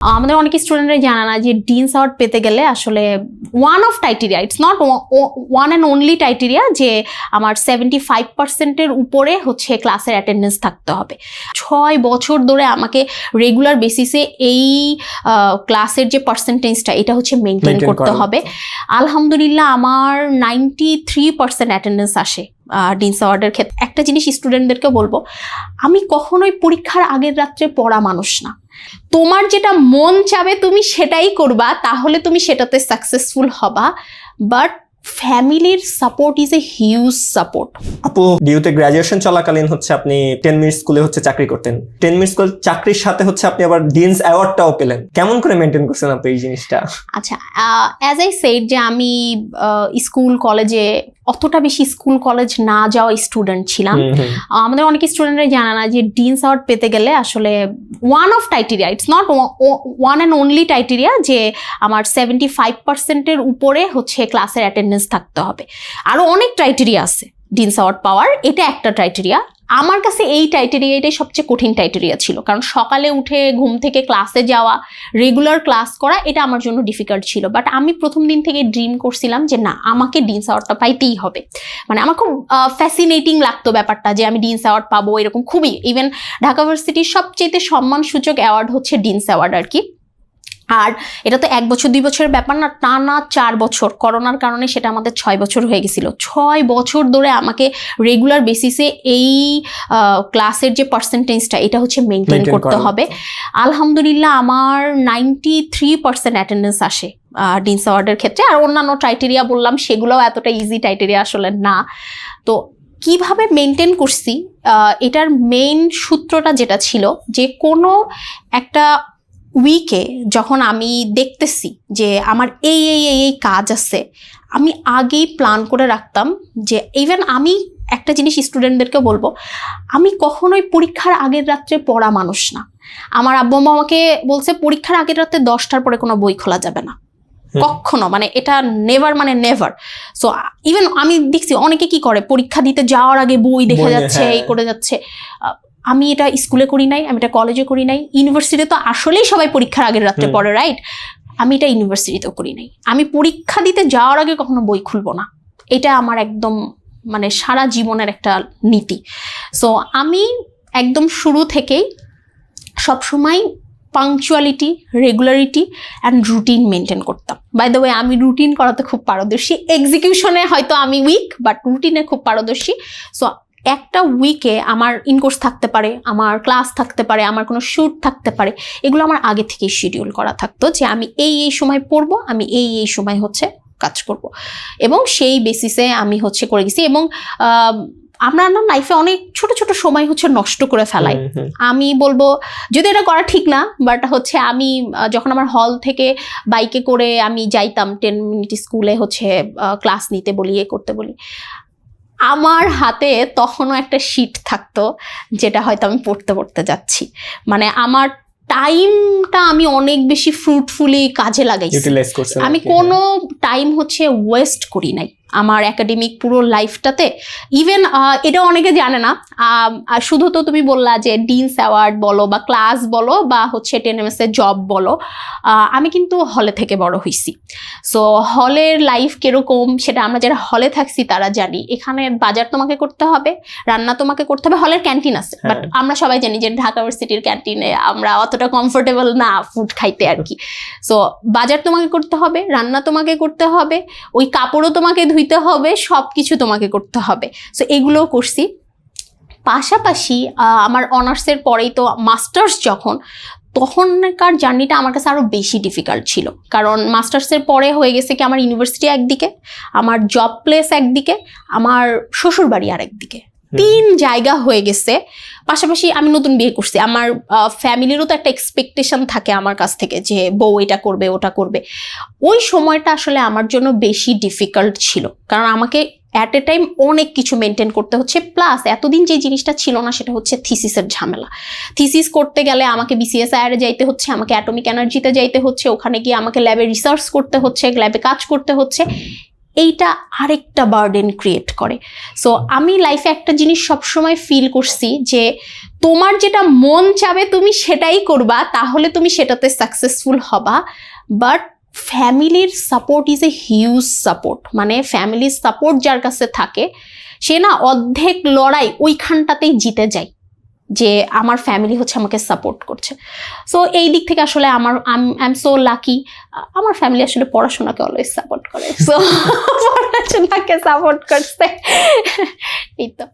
আমাদের অনেক স্টুডেন্টরা জানে না যে ডিনস অ্যাওয়ার্ড পেতে গেলে আসলে one of criteria, it's not one and only criteria যে আমার 75% উপরে হচ্ছে ক্লাসের অ্যাটেন্ডেন্স থাকতে হবে। 6 বছর ধরে আমাকে রেগুলার বেসিসে এই ক্লাসের যে পার্সেন্টেজটা এটা হচ্ছে মেনটেন করতে হবে। আলহামদুলিল্লাহ আমার 93% অ্যাটেন্ডেন্স আসে ডিনস অ্যাওয়ার্ডের ক্ষেত্রে। একটা জিনিস স্টুডেন্টদেরকে বলবো, আমি কখনোই পরীক্ষার আগের রাত্রে পড়া মানুষ না। তোমার যেটা মন চাবে তুমি সেটাই করবা, তাহলে তুমি সেটাতে সাকসেসফুল হবা। বাট ফ্যামিলির support is a huge support. আপু ডিউতে গ্রাজুয়েশন চলাকালীন হচ্ছে আপনি 10 মিনিট স্কুলে হচ্ছে চাকরি করতেন। 10 মিনিট স্কুল চাকরির সাথে হচ্ছে আপনি আবার ডিনস অ্যাওয়ার্ডটাও পেলেন। কেমন করে মেনটেন করছেন আপনি এই জিনিসটা? আচ্ছা, অ্যাজ আই সেড যে আমি স্কুল কলেজে অতটা বেশি স্কুল কলেজ না যাওয়া স্টুডেন্ট ছিলাম। আমাদের অনেক স্টুডেন্টরা জানে না যে ডিনস অ্যাওয়ার্ড পেতে গেলে আসলে one of criteria, it's not one and only criteria যে আমার 75%-এর উপরে হচ্ছে ক্লাসের অ্যাটেন্ডেন্স থাকতে হবে। আরও অনেক ক্রাইটেরিয়া আছে ডিনস অ্যাওয়ার্ড পাওয়ার, এটা একটা ক্রাইটেরিয়া। আমার কাছে এই ক্রাইটেরিয়াটাই সবচেয়ে কঠিন ক্রাইটেরিয়া ছিল, কারণ সকালে উঠে ঘুম থেকে ক্লাসে যাওয়া, রেগুলার ক্লাস করা, এটা আমার জন্য ডিফিকাল্ট ছিল। বাট আমি প্রথম দিন থেকে ড্রিম করছিলাম যে না, আমাকে ডিনস অ্যাওয়ার্ডটা পাইতেই হবে। মানে আমার খুব ফ্যাসিনেটিং লাগতো ব্যাপারটা যে আমি ডিনস অ্যাওয়ার্ড পাবো, এরকম খুবই। ইভেন ঢাকা ভার্সিটির সবচেয়ে সম্মানসূচক অ্যাওয়ার্ড হচ্ছে ডিনস অ্যাওয়ার্ড আর কি। আর এটা তো 1 বছর 2 বছরের ব্যাপার না, টানা 4 বছর। করোনার কারণে সেটা আমাদের 6 বছর হয়ে গেছিল। 6 বছর ধরে আমাকে রেগুলার বেসিসে এই ক্লাসের যে পার্সেন্টেজটা এটা হচ্ছে মেনটেন করতে হবে। আলহামদুলিল্লাহ আমার 93% অ্যাটেন্ডেন্স আসে ডিনস অ্যাওয়ার্ডের ক্ষেত্রে। আর অন্যান্য ক্রাইটেরিয়া বললাম, সেগুলোও এতটা ইজি ক্রাইটেরিয়া আসলে না। তো কিভাবে মেনটেন করছি, এটার মেইন সূত্রটা যেটা ছিল যে কোনো একটা উইকে যখন আমি দেখতেছি যে আমার এই এই এই এই কাজ আছে, আমি আগেই প্ল্যান করে রাখতাম যে ইভেন আমি একটা জিনিস স্টুডেন্টদেরকে বলবো, আমি কখনোই পরীক্ষার আগের রাত্রে পড়া মানুষ না। আমার আব্বু আম্মা আমাকে বলছে পরীক্ষার আগের রাতে 10টার পরে কোনো বই খোলা যাবে না কখনো, মানে এটা নেভার, মানে নেভার। সো ইভেন আমি দেখছি অনেকে কি করে, পরীক্ষা দিতে যাওয়ার আগে বই দেখে যাচ্ছে, এই করে যাচ্ছে। আমি এটা স্কুলে করি নাই, আমি এটা কলেজে করি নাই, ইউনিভার্সিটিতে তো আসলেই সবাই পরীক্ষার আগের রাত্রে পড়ে, রাইট? আমি এটা ইউনিভার্সিটিতেও করি নাই। আমি পরীক্ষা দিতে যাওয়ার আগে কখনো বই খুলবো না, এটা আমার একদম মানে সারা জীবনের একটা নীতি। সো আমি একদম শুরু থেকেই সবসময় punctuality, regularity and routine maintain করতাম। বাই দ্য ওয়ে আমি রুটিন করাতে খুব পারদর্শী, এক্সিকিউশনে হয়তো আমি উইক, বাট রুটিনে খুব পারদর্শী। সো একটা উইকে আমার ইনকোর্স থাকতে পারে, আমার ক্লাস থাকতে পারে, আমার কোনো শ্যুট থাকতে পারে, এগুলো আমার আগে থেকেই শিডিউল করা থাকতো যে আমি এই এই সময় পড়বো, আমি এই এই সময় হচ্ছে কাজ করব, এবং সেই বেসিসে আমি হচ্ছে করে গেছি। এবং আমরা না লাইফে অনেক ছোট ছোট সময় হচ্ছে নষ্ট করে ফেলাই। আমি বলবো যদি এটা করা ঠিক না, বাট হচ্ছে আমি যখন আমার হল থেকে বাইকে করে আমি যাইতাম 10 মিনিট স্কুলে হচ্ছে ক্লাস নিতে বলি, করতে বলি, আমার হাতে তখনও একটা শিট থাকতো যেটা হয়তো আমি পড়তে যাচ্ছি। মানে আমার টাইমটা আমি অনেক বেশি ফ্রুটফুলি কাজে লাগাইছি। আমি কোনো টাইম হচ্ছে ওয়েস্ট করি নাই আমার একাডেমিক পুরো লাইফটাতে। ইভেন এটা অনেকে জানে না, শুধু তো তুমি বললা যে ডিনস অ্যাওয়ার্ড বলো বা ক্লাস বলো বা হচ্ছে 10 MS এর জব বলো, আমি কিন্তু হলে থেকে বড় হয়েছি। সো হলের লাইফ কিরকম সেটা আমরা যারা হলে থাকছি তারা জানি। এখানে বাজার তোমাকে করতে হবে, রান্না তোমাকে করতে হবে। হলের ক্যান্টিন আছে, বাট আমরা সবাই জানি যে ঢাকা ভার্সিটির ক্যান্টিনে আমরা অতটা কমফোর্টেবল না ফুড খাইতে আর কি। সো বাজার তোমাকে করতে হবে, রান্না তোমাকে করতে হবে, ওই কাপড়ও তোমাকে ধুইতে হবে, সব কিছু তোমাকে করতে হবে। সো এগুলোও করছি। পাশাপাশি আমার অনার্সের পরেই তো মাস্টার্স, তখনকার জার্নিটা আমার কাছে আরো বেশি ডিফিকাল্ট ছিল, কারণ মাস্টার্সের পরে হয়ে গেছে কি আমার ইউনিভার্সিটি একদিকে, আমার জব প্লেস একদিকে, আমার শ্বশুর বাড়ি আর একদিকে, 3 জায়গা হয়ে গেছে। পাশাপাশি আমি নতুন বিয়ে করছি, আমার ফ্যামিলিরও তো একটা এক্সপেকটেশন থাকে আমার কাছ থেকে যে বউ এটা করবে ওটা করবে। ওই সময়টা আসলে আমার জন্য বেশি ডিফিকাল্ট ছিল, কারণ আমাকে অ্যাট এ টাইম অনেক কিছু মেনটেন করতে হচ্ছে। প্লাস এতদিন যে জিনিসটা ছিল না সেটা হচ্ছে থিসিসের ঝামেলা। থিসিস করতে গেলে আমাকে BCSIR যাইতে হচ্ছে, আমাকে অ্যাটমিক এনার্জিতে যাইতে হচ্ছে, ওখানে গিয়ে আমাকে ল্যাবে রিসার্চ করতে হচ্ছে, ল্যাবে কাজ করতে হচ্ছে। এইটা আরেকটা বার্ডেন ক্রিয়েট করে। সো আমি লাইফে একটা জিনিস সবসময় ফিল করছি যে তোমার যেটা মন চাবে তুমি সেটাই করবা, তাহলে তুমি সেটাতে সাকসেসফুল হবা। বাট ফ্যামিলির support is a huge support, মানে ফ্যামিলির সাপোর্ট যার কাছে থাকে সে না অর্ধেক লড়াই ওইখানটাতেই জিতে যায়, যে আমার ফ্যামিলি হচ্ছে আমাকে সাপোর্ট করছে। সো এই দিক থেকে আসলে আই এম সো লাকি, আমার ফ্যামিলি আসলে পড়াশোনাকে অলওয়েজ সাপোর্ট করে, সো পড়াশোনাকে সাপোর্ট করছে এই তো।